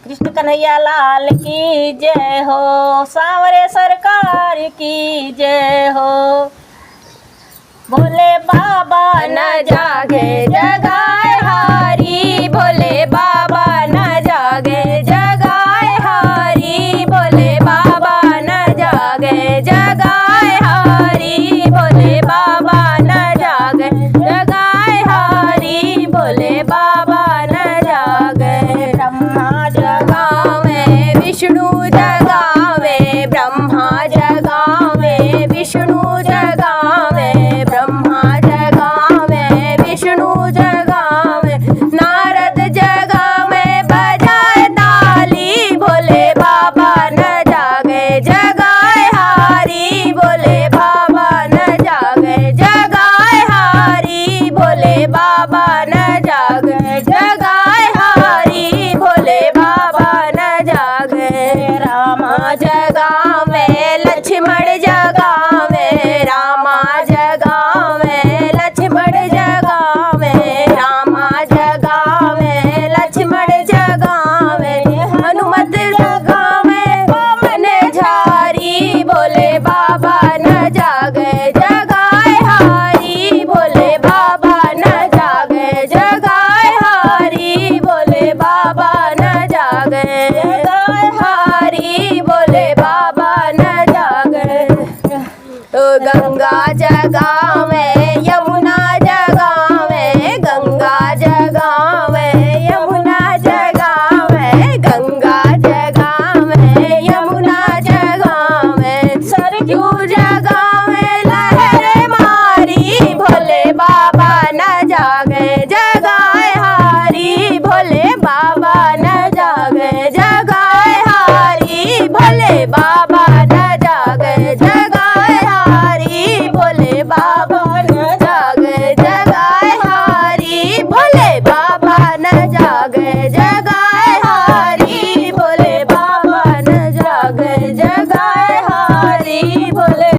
कृष्ण कन्हैया लाल की जय हो, सांवरे सरकार की जय हो। भोले बाबा न जागे जगाए हारी, भोले बाबा न जागे जगाए हारी, भोले बाबा न जागे जगाए हारी, भोले बाबा न जागे जगाए हारी, भोले बाबा न जागे। ब्रह्मा जगावे विष्णु जगावे, ब्रह्मा जगावे विष्णु जगावे, ब्रह्मा जगावे विष्णु जगावे, नारद जगावे बजाए ताली, भोले बाबा न जागे जगाए हारी, भोले बाबा न जागे जगाए हारी, भोले बाबा न जागे जगाए हारी, भोले बाबा न जागे। रामा जगावे लक्ष्मण जगावे, रामा जगावे लक्ष्मण जगावे, रामा जगावे लक्ष्मण जगावे, हनुमत जगावे पवन झारी, भोले बाबा न जागे जगाए हारी, भोले बाबा न जागे जगाए हारी, भोले बाबा न जागे जगाए हारी, भोले बाबा न जागे। गंगा जगावे यमुना जगावे, गंगा जगावे यमुना जगावे, गंगा जगावे यमुना जगावे, सरयू जगावे लहर मारी, भोले बाबा न जागे जगाए हारी, भोले बाबा न जागे जगाए हारी, भोले बाबा